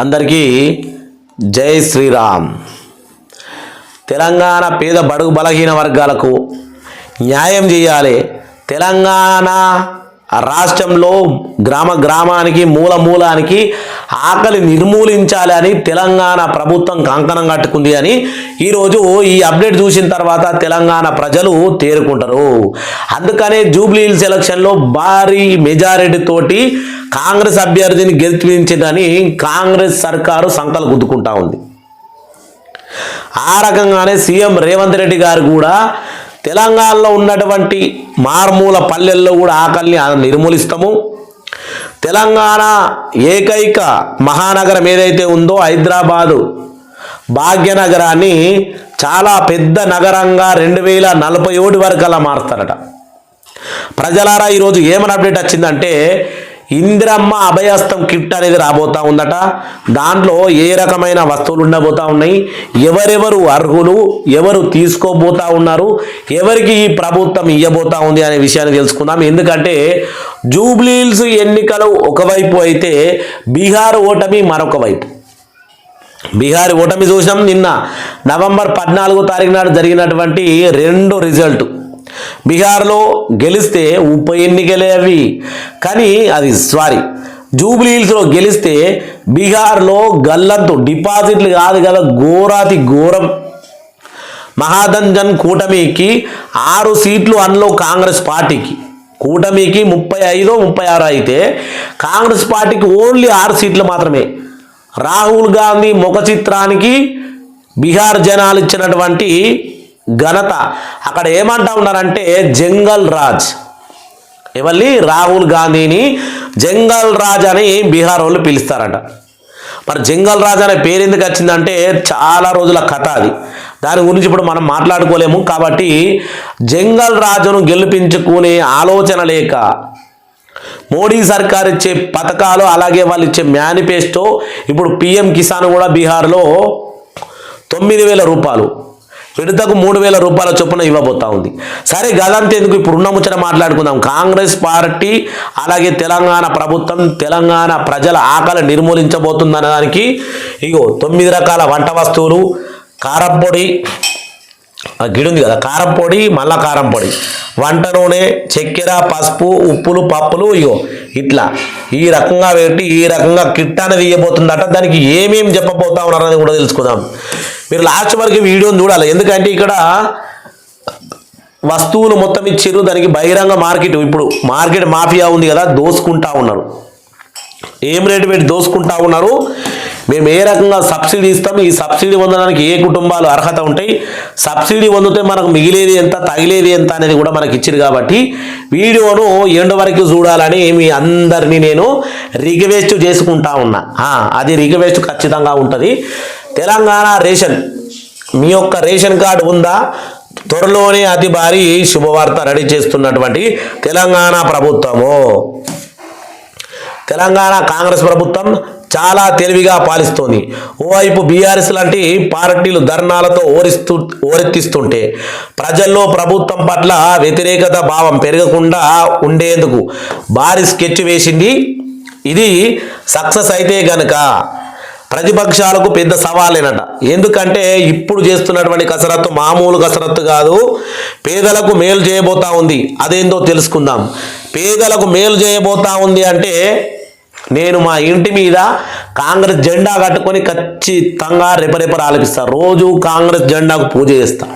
అందరికీ జై శ్రీరామ్. తెలంగాణ పేద బడుగు బలహీన వర్గాలకు న్యాయం చేయాలి. తెలంగాణ రాష్ట్రంలో గ్రామ గ్రామానికి మూల మూలానికి ఆకలి నిర్మూలించాలి అని తెలంగాణ ప్రభుత్వం కంకణం కట్టుకుంది అని ఈరోజు ఈ అప్డేట్ చూసిన తర్వాత తెలంగాణ ప్రజలు తేరుకుంటారు. అందుకనే జూబ్లీ హిల్స్ ఎలక్షన్లో భారీ మెజారిటీ తోటి కాంగ్రెస్ అభ్యర్థిని గెలిపించిందని కాంగ్రెస్ సర్కారు సంకలు గుద్దుకుంటా ఉంది. ఆ రకంగానే సీఎం రేవంత్ రెడ్డి గారు కూడా తెలంగాణలో ఉన్నటువంటి మారుమూల పల్లెల్లో కూడా ఆకలిని నిర్మూలిస్తాము. తెలంగాణ ఏకైక మహానగరం ఏదైతే ఉందో హైదరాబాదు భాగ్యనగరాన్ని చాలా పెద్ద నగరంగా 2041 వరకు అలా మారుస్తారట. ప్రజలారా ఈరోజు ఏమని అప్డేట్ వచ్చిందంటే ఇందిరమ్మ అభయహస్తం కిట్ అనేది రాబోతా ఉందట. దాంట్లో ఏ రకమైన వస్తువులు ఉండబోతా ఉన్నాయి, ఎవరెవరు అర్హులు, ఎవరు తీసుకోబోతా ఉన్నారు, ఎవరికి ఈ ప్రభుత్వం ఇవ్వబోతా ఉంది అనే విషయాన్ని తెలుసుకుందాం. ఎందుకంటే జూబ్లీ హిల్స్ ఎన్నికలు ఒకవైపు అయితే బీహార్ ఓటమి మరొక వైపు. బీహార్ ఓటమి చూసినాం. నిన్న నవంబర్ 14వ తారీఖు నాడు జరిగినటువంటి 2 రిజల్ట్. బీహార్లో గెలిస్తే ఉప ఎన్నికలే అవి, కానీ అది జూబ్లీ హిల్స్లో గెలిస్తే బీహార్లో గల్లంతు డిపాజిట్లు కాదు కదా, ఘోరాతి ఘోరం. మహాదంజన్ కూటమికి 6 సీట్లు అందులో కాంగ్రెస్ పార్టీకి. కూటమికి 35-36 అయితే కాంగ్రెస్ పార్టీకి ఓన్లీ 6 సీట్లు మాత్రమే. రాహుల్ గాంధీ ముఖ చిత్రానికి బీహార్ జనాలు ఇచ్చినటువంటి ఘనత. అక్కడ ఏమంటా ఉన్నారంటే జంగల్ రాజ్. ఎవరిని? రాహుల్ గాంధీని జంగల్ రాజ్ అని బీహార్ వాళ్ళు పిలుస్తారట. మరి జంగల్ రాజ్ అనే పేరు ఎందుకు వచ్చిందంటే చాలా రోజుల కథ అది. దాని గురించి ఇప్పుడు మనం మాట్లాడుకోలేము. కాబట్టి జంగల్ రాజును గెలిపించుకునే ఆలోచన లేక మోడీ సర్కార్ ఇచ్చే పథకాలు, అలాగే వాళ్ళు ఇచ్చే మేనిఫెస్టో, ఇప్పుడు పిఎం కిసాన్ కూడా బీహార్లో 9,000 రూపాయలు, విడతకు 3,000 రూపాయల చొప్పున ఇవ్వబోతా ఉంది. సరే గదంతా ఎందుకు, ఇప్పుడు ఉన్న ముచ్చట మాట్లాడుకుందాం. కాంగ్రెస్ పార్టీ అలాగే తెలంగాణ ప్రభుత్వం తెలంగాణ ప్రజల ఆకలి నిర్మూలించబోతుందన్న దానికి 9 రకాల వంట వస్తువులు, కారం పొడి, గిడుంది కదా కారం పొడి, మళ్ళా కారం పొడి, వంట నూనె, చక్కెర, పసుపు, ఉప్పులు, పప్పులు, ఇట్లా ఈ రకంగా పెట్టి ఈ రకంగా కిట్ అనేది ఇవ్వబోతుందట. దానికి ఏమేమి చెప్పబోతా ఉన్నారని కూడా తెలుసుకుందాం. మీరు లాస్ట్ వరకు వీడియోని చూడాలి. ఎందుకంటే ఇక్కడ వస్తువులు మొత్తం ఇచ్చారు. దానికి బహిరంగ మార్కెట్, ఇప్పుడు మార్కెట్ మాఫియా ఉంది కదా, దోసుకుంటా ఉన్నారు. ఏం రేటు పెట్టి దోసుకుంటా ఉన్నారు. మేము ఏ రకంగా సబ్సిడీ ఇస్తాం, ఈ సబ్సిడీ పొందడానికి ఏ కుటుంబాలు అర్హత ఉంటాయి, సబ్సిడీ పొందితే మనకు మిగిలేది ఎంత, తగిలేది ఎంత అనేది కూడా మనకి ఇచ్చారు. కాబట్టి వీడియోను ఎండ్ వరకు చూడాలని మీ అందరినీ నేను రిక్వెస్ట్ చేసుకుంటా ఉన్నా. అది రిక్వెస్ట్ ఖచ్చితంగా ఉంటుంది. తెలంగాణ రేషన్, మీ యొక్క రేషన్ కార్డు ఉందా? త్వరలోనే అతి భారీ శుభవార్త రెడీ చేస్తున్నటువంటి తెలంగాణ ప్రభుత్వము. తెలంగాణ కాంగ్రెస్ ప్రభుత్వం చాలా తెలివిగా పాలిస్తోంది. ఓవైపు బీఆర్ఎస్ లాంటి పార్టీలు ధర్నాలతో ఓరెత్తిస్తుంటే ప్రజల్లో ప్రభుత్వం పట్ల వ్యతిరేకత భావం పెరగకుండా ఉండేందుకు భారీ స్కెచ్ వేసింది. ఇది సక్సెస్ అయితే గనక ప్రతిపక్షాలకు పెద్ద సవాలేనట. ఎందుకంటే ఇప్పుడు చేస్తున్నటువంటి కసరత్తు మామూలు కసరత్తు కాదు, పేదలకు మేలు చేయబోతా ఉంది. అదేందో తెలుసుకుందాం. పేదలకు మేలు చేయబోతా ఉంది అంటే నేను మా ఇంటి మీద కాంగ్రెస్ జెండా కట్టుకొని ఖచ్చితంగా రెపరెపర ఆలపిస్తాను. రోజు కాంగ్రెస్ జెండాకు పూజ చేస్తా.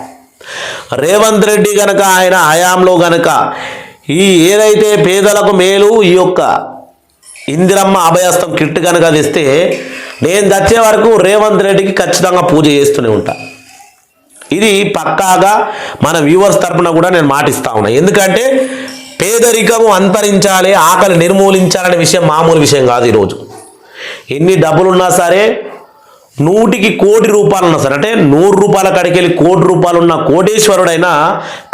రేవంత్ రెడ్డి గనక ఆయన హయాంలో గనక ఈ ఏదైతే పేదలకు మేలు ఈ యొక్క ఇందిరమ్మ అభయహస్తం కిట్ కనుక తెస్తే నేను తెచ్చే వరకు రేవంత్ రెడ్డికి ఖచ్చితంగా పూజ చేస్తూనే ఉంటా. ఇది పక్కాగా మన వ్యూవర్స్ తరపున కూడా నేను మాటిస్తా ఉన్నా. ఎందుకంటే పేదరికము అంతరించాలి, ఆకలి నిర్మూలించాలనే విషయం మామూలు విషయం కాదు. ఈరోజు ఎన్ని డబ్బులున్నా సరే, 100కి కోటి రూపాయలు ఉన్నా సరే, అంటే 100 రూపాయల కాడికి వెళ్ళి కోటి రూపాయలు ఉన్న కోటేశ్వరుడైనా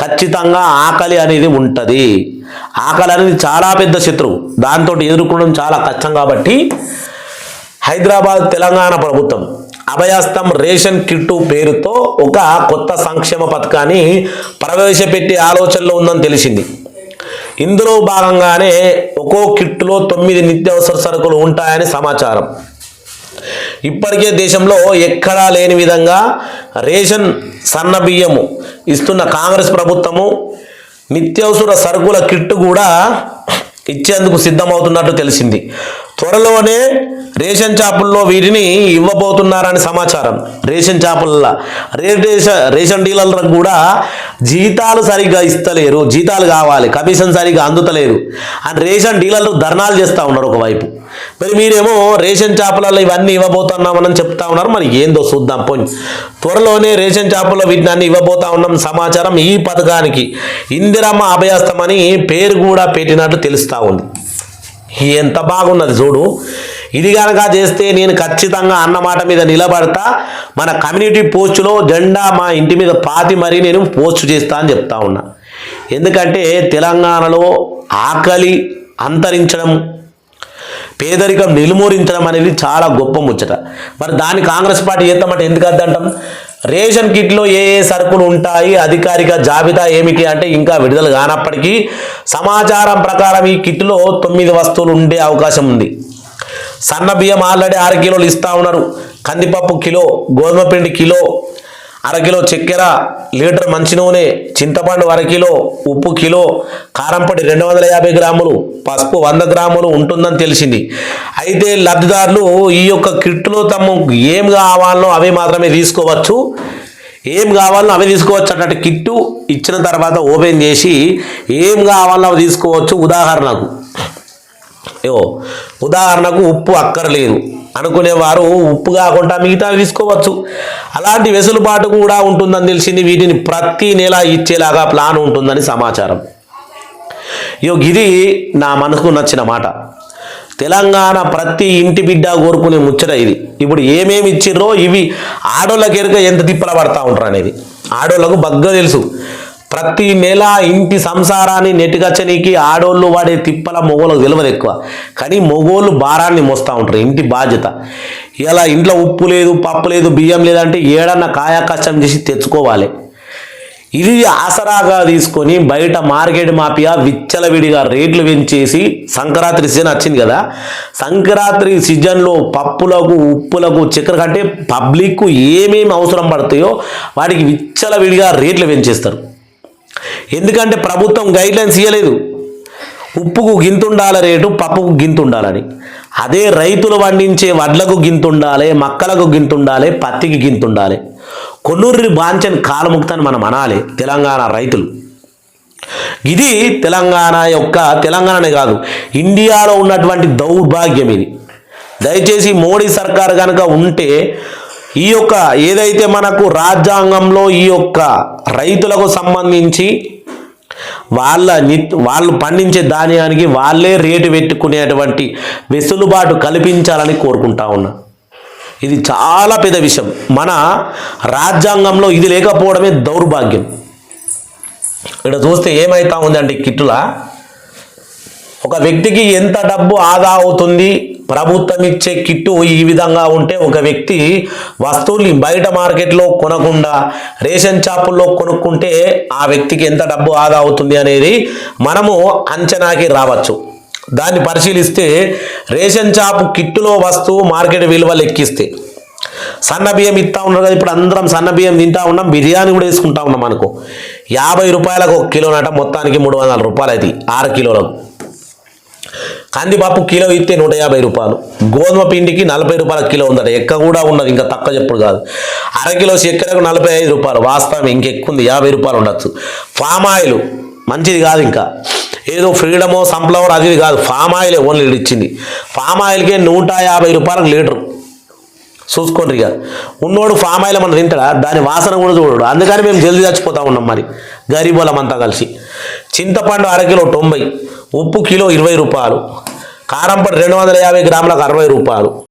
ఖచ్చితంగా ఆకలి అనేది ఉంటుంది. ఆకలి అనేది చాలా పెద్ద శత్రువు, దాంతో ఎదుర్కొనడం చాలా కష్టం. కాబట్టి హైదరాబాద్ తెలంగాణ ప్రభుత్వం అభయహస్తం రేషన్ కిట్టు పేరుతో ఒక కొత్త సంక్షేమ పథకాన్ని ప్రవేశపెట్టే ఆలోచనలో ఉందని తెలిసింది. ఇందులో భాగంగానే ఒక్కో కిట్లో 9 నిత్యావసర సరుకులు ఉంటాయని సమాచారం. ఇప్పటికే దేశంలో ఎక్కడా లేని విధంగా రేషన్ సన్న బియ్యము ఇస్తున్న కాంగ్రెస్ ప్రభుత్వము నిత్యావసర సరుకుల కిట్టు కూడా ఇచ్చేందుకు సిద్ధమవుతున్నట్టు తెలిసింది. త్వరలోనే రేషన్ షాపుల్లో వీటిని ఇవ్వబోతున్నారని సమాచారం. రేషన్ షాపుల్లో రేషన్ డీలర్లకు కూడా జీతాలు సరిగ్గా ఇస్తలేరు, జీతాలు కావాలి, కమిషన్ సరిగ్గా అందుతలేదు అని రేషన్ డీలర్లు ధర్నాలు చేస్తూ ఉన్నారు ఒకవైపు. మరి మీరేమో రేషన్ షాపులలో ఇవన్నీ ఇవ్వబోతున్నామని చెప్తా ఉన్నారు. మరి ఏందో చూద్దాం పోయి. త్వరలోనే రేషన్ షాపుల్లో వీటిని అన్ని ఇవ్వబోతా ఉన్నాం సమాచారం. ఈ పథకానికి ఇందిరమ్మ అభయాస్తమని పేరు కూడా పెట్టినట్టు తెలుస్తూ ఉంది. ఎంత బాగున్నది చూడు. ఇది కనుక చేస్తే నేను ఖచ్చితంగా అన్నమాట మీద నిలబడతా. మన కమ్యూనిటీ పోస్టులో జెండా మా ఇంటి మీద పాతి మరీ నేను పోస్ట్ చేస్తా అని చెప్తా ఉన్నా. ఎందుకంటే తెలంగాణలో ఆకలి అంతరించడం, పేదరికం నిర్మూలించడం అనేది చాలా గొప్ప ముచ్చట. మరి దాన్ని కాంగ్రెస్ పార్టీ చేస్తామంటే ఎందుకు వద్దంటాం? రేషన్ కిట్లో ఏ ఏ సరుకులు ఉంటాయి, అధికారిక జాబితా ఏమిటి అంటే ఇంకా విడుదల కానప్పటికీ సమాచారం ప్రకారం ఈ కిట్లో 9 వస్తువులు ఉండే అవకాశం ఉంది. సన్న బియ్యం ఆల్రెడీ 6 కిలోలు ఇస్తూ ఉన్నారు. కందిపప్పు కిలో, గోధుమ పిండి కిలో, అరకిలో చక్కెర, లీటర్ మంచి నూనె, చింతపండు 1 కిలో, ఉప్పు కిలో, కారంపొడి 250 గ్రాములు, పసుపు 100 గ్రాములు ఉంటుందని తెలిసింది. అయితే లబ్ధిదారులు ఈ యొక్క కిట్లో తమకు ఏం కావాలనో అవి మాత్రమే తీసుకోవచ్చు. ఏం కావాలనో అవి తీసుకోవచ్చు అన్నట్టు కిట్టు ఇచ్చిన తర్వాత ఓపెన్ చేసి ఏం కావాలనో అవి తీసుకోవచ్చు. ఉదాహరణకు ఉప్పు అక్కర్లేదు అనుకునేవారు ఉప్పు కాకుండా మిగతా తీసుకోవచ్చు. అలాంటి వెసులుబాటు కూడా ఉంటుందని తెలిసింది. వీటిని ప్రతి నెల ఇచ్చేలాగా ప్లాన్ ఉంటుందని సమాచారం. ఇది నా మనసుకు నచ్చిన మాట. తెలంగాణ ప్రతి ఇంటి బిడ్డ కోరుకునే ముచ్చట ఇది. ఇప్పుడు ఏమేమి ఇచ్చిర్రో ఇవి ఆడోళ్ళకి ఎరుక ఎంత తిప్పల పడతా ఉంటారు అనేది ఆడోళ్ళకు బగ్గా తెలుసు. ప్రతి నెల ఇంటి సంసారాన్ని నెట్టుకచ్చనీకి ఆడోళ్ళు వాడే తిప్పల మొగోళ్ళకు తెలియదు ఎక్కువ. కానీ మొగోళ్ళు భారాన్ని మోస్తూ ఉంటారు, ఇంటి బాధ్యత. ఇలా ఇంట్లో ఉప్పు లేదు, పప్పు లేదు, బియ్యం లేదంటే ఏడన్నా కాయా కష్టం చేసి తెచ్చుకోవాలి. ఇది ఆసరాగా తీసుకొని బయట మార్కెట్ మాఫియా విచ్చలవిడిగా రేట్లు పెంచేసి సంక్రాంతి సీజన్ వచ్చింది కదా, సంక్రాంతి సీజన్లో పప్పులకు, ఉప్పులకు, చక్కెర కంటే పబ్లిక్ ఏమేమి అవసరం పడతాయో వాటికి విచ్చలవిడిగా రేట్లు పెంచేస్తారు. ఎందుకంటే ప్రభుత్వం గైడ్లైన్స్ ఇవ్వలేదు. ఉప్పుకు గింతుండాల రేటు, పప్పుకు గింతుండాలని. అదే రైతులు పండించే వడ్లకు గింతుండాలి, మక్కలకు గింతుండాలి, పత్తికి గింతుండాలి. కొన్నూరి బాంచన్ కాలముక్తని మనం అనాలి తెలంగాణ రైతులు. ఇది తెలంగాణనే కాదు ఇండియాలో ఉన్నటువంటి దౌర్భాగ్యం ఇది. దయచేసి మోడీ సర్కార్ కనుక ఉంటే ఈ యొక్క ఏదైతే మనకు రాజ్యాంగంలో ఈ యొక్క రైతులకు సంబంధించి వాళ్ళు పండించే ధాన్యానికి వాళ్ళే రేటు పెట్టుకునేటువంటి వెసులుబాటు కల్పించాలని కోరుకుంటా ఉన్నా. ఇది చాలా పెద్ద విషయం. మన రాజ్యాంగంలో ఇది లేకపోవడమే దౌర్భాగ్యం. ఇక్కడ చూస్తే ఏమైతా ఉందంటే కిట్టులా ఒక వ్యక్తికి ఎంత డబ్బు ఆదా అవుతుంది, ప్రభుత్వం ఇచ్చే కిట్టు ఈ విధంగా ఉంటే ఒక వ్యక్తి వస్తువుల్ని బయట మార్కెట్లో కొనకుండా రేషన్ షాపుల్లో కొనుక్కుంటే ఆ వ్యక్తికి ఎంత డబ్బు ఆదా అవుతుంది అనేది మనము అంచనాకి రావచ్చు. దాన్ని పరిశీలిస్తే రేషన్ షాపు కిట్టులో వస్తువు మార్కెట్ విలువ లెక్కిస్తే సన్న బియ్యం ఇస్తూ ఉన్నారు కదా, ఇప్పుడు అందరం సన్న బియ్యం తింటా ఉన్నాం, బిర్యానీ కూడా వేసుకుంటా ఉన్నాం అనుకో. 50 రూపాయలకు 1 కిలోనట, మొత్తానికి 300 రూపాయలు అది 6 కిలోలకు. కందిపప్పు కిలో ఇస్తే 150 రూపాయలు. గోధుమ పిండికి 40 రూపాయల కిలో ఉందట, ఎక్క కూడా ఉన్నది, ఇంకా తక్కువ చెప్పుడు కాదు. 1/2 కిలో చక్కెరకు 45 రూపాయలు. వాస్తవం ఇంకెక్కువ ఉంది, 50 రూపాయలు ఉండొచ్చు. ఫామ్ ఆయిల్ మంచిది కాదు, ఇంకా ఏదో ఫ్రీడమో సన్ఫ్లవర్ అది కాదు, ఫామ్ ఆయిలే ఓన్లీ ఇచ్చింది. ఫామ్ ఆయిల్కే 150 రూపాయలకు లీటరు. చూసుకోండి ఇక ఉన్నోడు ఫామ్ ఆయిల్ మనం తింటాడా, దాని వాసన కూడా చూడడు. అందుకని మేము జల్దీ చచ్చిపోతా ఉన్నాం మరి గరీబోళ్ళం అంతా కలిసి. చింతపండు 1/2 కిలో 90, ఉప్పు కిలో 20 రూపాయలు, కారంపొడి 250 గ్రాములకు 60 రూపాయలు.